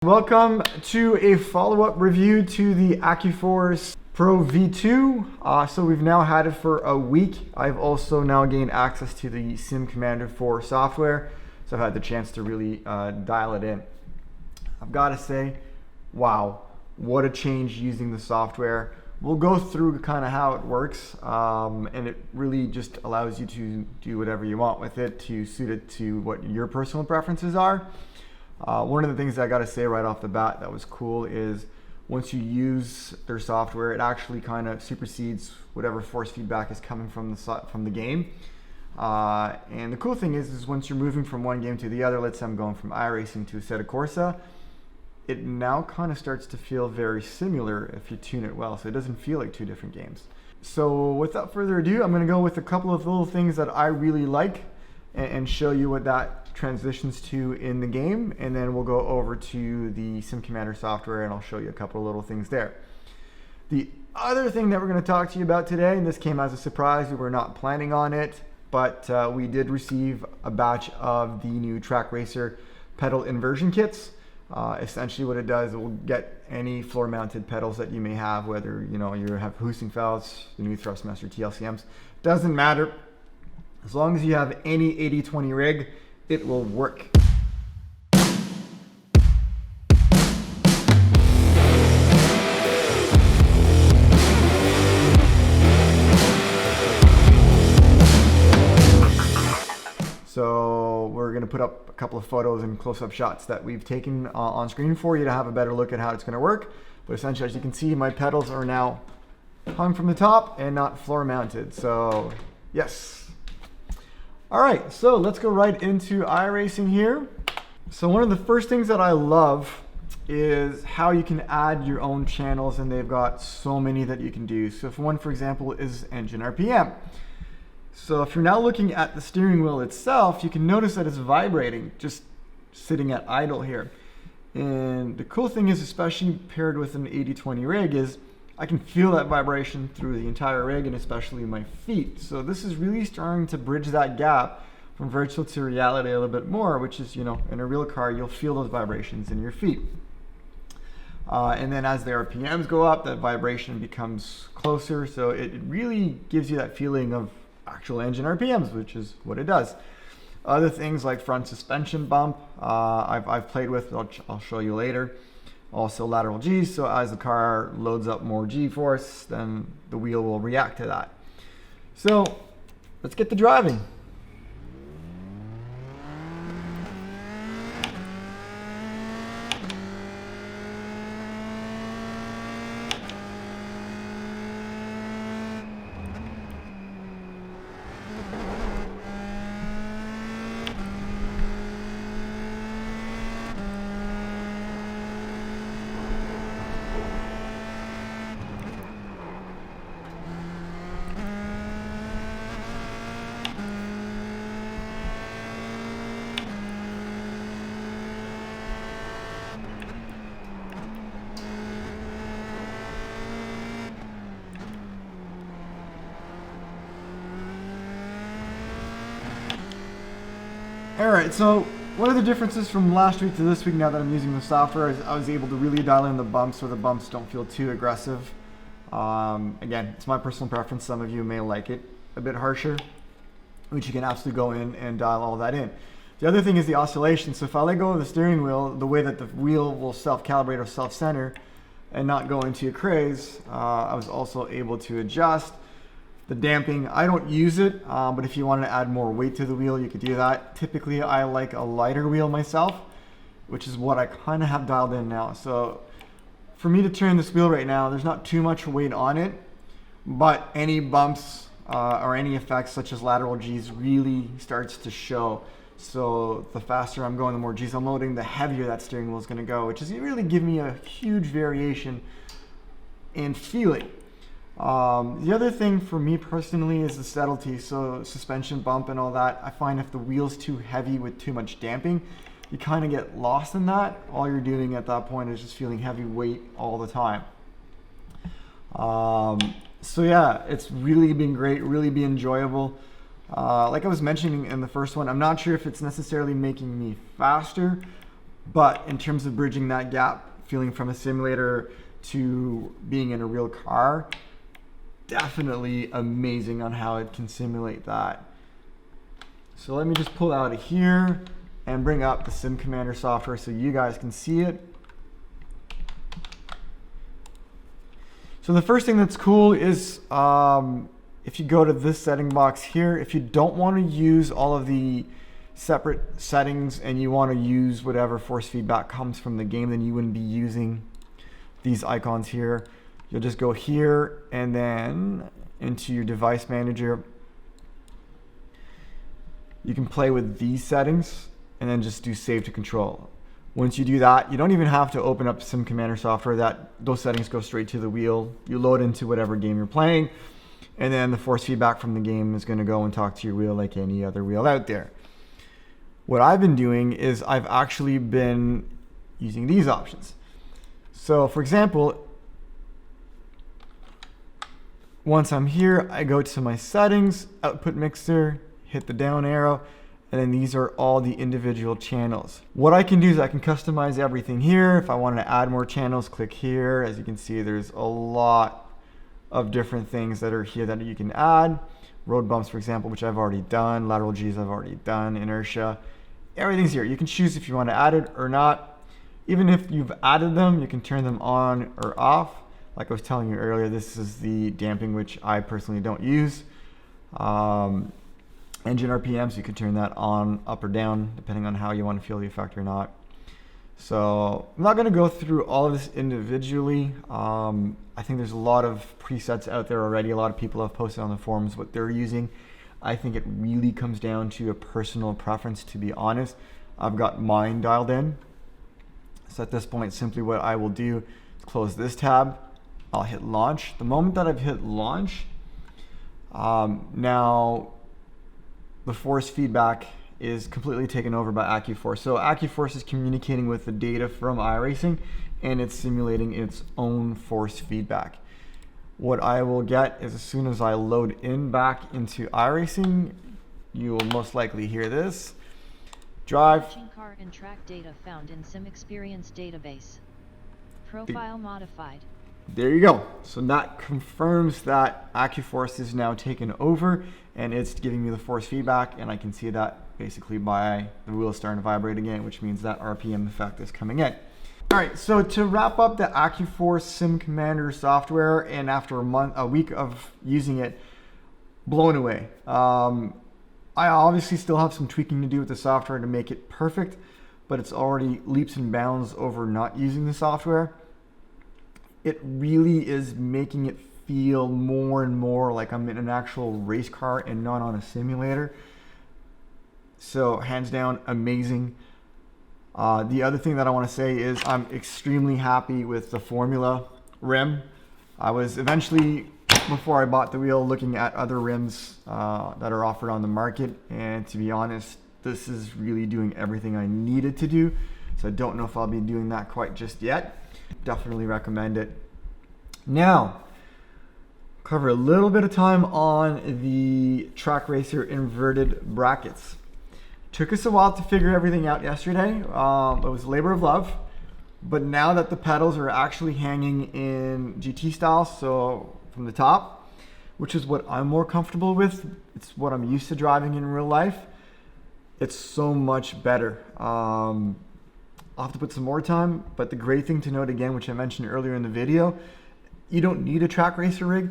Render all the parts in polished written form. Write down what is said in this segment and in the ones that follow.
Welcome to a follow-up review to the AccuForce Pro V2. So we've now had it for a week. I've also now gained access to the Sim Commander 4 software, so I've had the chance to really dial it in. I've got to say, wow, what a change using the software. We'll go through kind of how it works, and it really just allows you to do whatever you want with it to suit it to what your personal preferences are. One of the things I got to say right off the bat that was cool is once you use their software, it actually kind of supersedes whatever force feedback is coming from the game. And the cool thing is once you're moving from one game to the other, let's say I'm going from iRacing to Assetto Corsa, it now kind of starts to feel very similar if you tune it well. So it doesn't feel like two different games. So without further ado, I'm going to go with a couple of little things that I really like and show you what that transitions to in the game, and then we'll go over to the Sim Commander software and I'll show you a couple of little things there. The other thing that we're going to talk to you about today, and this came as a surprise, we were not planning on it, but we did receive a batch of the new Trak Racer pedal inversion kits. Essentially what it does, it will get any floor mounted pedals that you may have, whether you have Husing felts, the new Thrustmaster TLCMs, doesn't matter. As long as you have any 80/20 rig, it will work. So we're going to put up a couple of photos and close-up shots that we've taken on screen for you to have a better look at how it's going to work. But essentially, as you can see, my pedals are now hung from the top and not floor mounted. So yes. All right, so let's go right into iRacing here. So one of the first things that I love is how you can add your own channels, and they've got so many that you can do. So if one, for example, is engine RPM. So if you're now looking at the steering wheel itself, you can notice that it's vibrating, just sitting at idle here. And the cool thing is, especially paired with an 80/20 rig, is I can feel that vibration through the entire rig and especially my feet. So this is really starting to bridge that gap from virtual to reality a little bit more, which is, in a real car, you'll feel those vibrations in your feet. And then as the RPMs go up, that vibration becomes closer. So it really gives you that feeling of actual engine RPMs, which is what it does. Other things like front suspension bump, I've played with, I'll show you later. Also lateral G's, so as the car loads up more G-force, then the wheel will react to that. So let's get to driving. Alright, so one of the differences from last week to this week, now that I'm using the software, is I was able to really dial in the bumps so the bumps don't feel too aggressive. Again, it's my personal preference. Some of you may like it a bit harsher, which you can absolutely go in and dial all that in. The other thing is the oscillation. So if I let go of the steering wheel, the way that the wheel will self-calibrate or self-center and not go into a craze, I was also able to adjust. The damping, I don't use it, but if you wanted to add more weight to the wheel, you could do that. Typically, I like a lighter wheel myself, which is what I kind of have dialed in now. So for me to turn this wheel right now, there's not too much weight on it, but any bumps or any effects such as lateral G's really starts to show. So the faster I'm going, the more G's I'm loading, the heavier that steering wheel is going to go, which is really give me a huge variation in feeling. The other thing for me personally is the subtlety, so suspension bump and all that. I find if the wheel's too heavy with too much damping, you kind of get lost in that. All you're doing at that point is just feeling heavy weight all the time. So yeah, it's really been great, really been enjoyable. Like I was mentioning in the first one, I'm not sure if it's necessarily making me faster, But in terms of bridging that gap, feeling from a simulator to being in a real car, definitely amazing on how it can simulate that. So let me just pull out of here and bring up the Sim Commander software so you guys can see it. So the first thing that's cool is if you go to this setting box here, if you don't want to use all of the separate settings and you want to use whatever force feedback comes from the game, then you wouldn't be using these icons here. You'll just go here and then into your device manager. You can play with these settings and then just do save to control. Once you do that, you don't even have to open up Sim Commander software. Those settings go straight to the wheel. You load into whatever game you're playing, and then the force feedback from the game is going to go and talk to your wheel like any other wheel out there. What I've been doing is I've actually been using these options. So for example, once I'm here, I go to my settings, output mixer, hit the down arrow, and then these are all the individual channels. What I can do is I can customize everything here. If I wanted to add more channels, click here. As you can see, there's a lot of different things that are here that you can add. Road bumps, for example, which I've already done. Lateral Gs I've already done. Inertia, everything's here. You can choose if you want to add it or not. Even if you've added them, you can turn them on or off. Like I was telling you earlier, this is the damping, which I personally don't use. Engine RPM, so you can turn that on, up or down, depending on how you want to feel the effect or not. So I'm not going to go through all of this individually. I think there's a lot of presets out there already. A lot of people have posted on the forums what they're using. I think it really comes down to a personal preference, to be honest. I've got mine dialed in. So at this point, simply what I will do is close this tab. I'll hit launch. The moment that I've hit launch, now the force feedback is completely taken over by AccuForce. So AccuForce is communicating with the data from iRacing and it's simulating its own force feedback. What I will get is as soon as I load in back into iRacing, you will most likely hear this. Drive. Car and track data found in Sim Experience database. Profile modified. There you go. So that confirms that AccuForce is now taken over and it's giving me the force feedback, and I can see that basically by the wheel starting to vibrate again, which means that RPM effect is coming in. All right, so to wrap up the AccuForce Sim Commander software, and after a week of using it, blown away. I obviously still have some tweaking to do with the software to make it perfect, but it's already leaps and bounds over not using the software. It really is making it feel more and more like I'm in an actual race car and not on a simulator. So hands down, amazing. The other thing that I want to say is I'm extremely happy with the Formula rim. I was eventually, before I bought the wheel, looking at other rims that are offered on the market, and to be honest, this is really doing everything I needed to do. So I don't know if I'll be doing that quite just yet. Definitely recommend it. Now, cover a little bit of time on the Trak Racer inverted brackets. Took us a while to figure everything out yesterday. It was a labor of love, but now that the pedals are actually hanging in GT style, so from the top, which is what I'm more comfortable with, it's what I'm used to driving in real life, it's so much better. I'll have to put some more time, but the great thing to note again, which I mentioned earlier in the video, you don't need a Trak Racer rig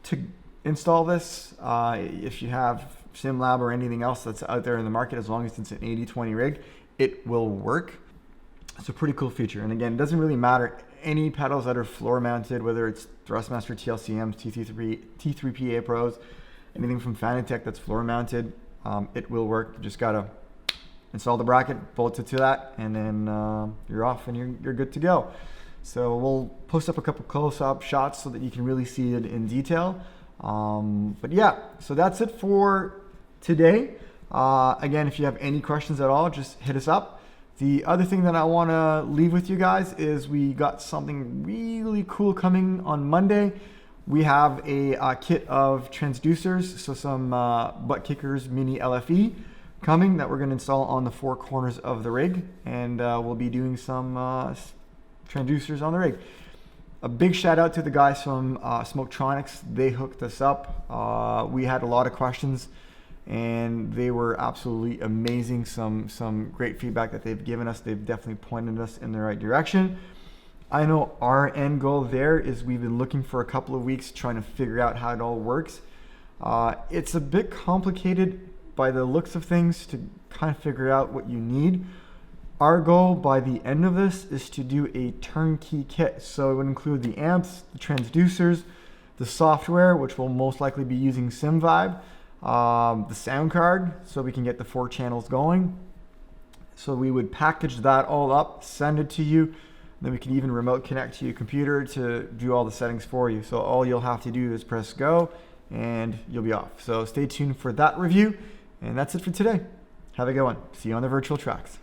to install this. If you have SimLab or anything else that's out there in the market, as long as it's an 80/20 rig, it will work. It's a pretty cool feature. And again, it doesn't really matter any pedals that are floor mounted, whether it's Thrustmaster TLCMs, T3PA Pros, anything from Fanatec that's floor mounted, it will work. You just gotta install the bracket, bolt it to that, and then you're off and you're good to go. So we'll post up a couple close-up shots so that you can really see it in detail. But yeah, so that's it for today. Again, if you have any questions at all, just hit us up. The other thing that I want to leave with you guys is we got something really cool coming on Monday. We have a kit of transducers, so some butt kickers mini LFE coming that we're going to install on the 4 corners of the rig, and we'll be doing some transducers on the rig. A big shout out to the guys from Smoketronics. They hooked us up. We had a lot of questions and they were absolutely amazing. Some great feedback that they've given us. They've definitely pointed us in the right direction. I know our end goal there is we've been looking for a couple of weeks trying to figure out how it all works. It's a bit complicated by the looks of things to kind of figure out what you need. Our goal by the end of this is to do a turnkey kit. So it would include the amps, the transducers, the software, which will most likely be using SimVibe, the sound card, so we can get the 4 channels going. So we would package that all up, send it to you, then we can even remote connect to your computer to do all the settings for you. So all you'll have to do is press go and you'll be off. So stay tuned for that review. And that's it for today. Have a good one. See you on the virtual tracks.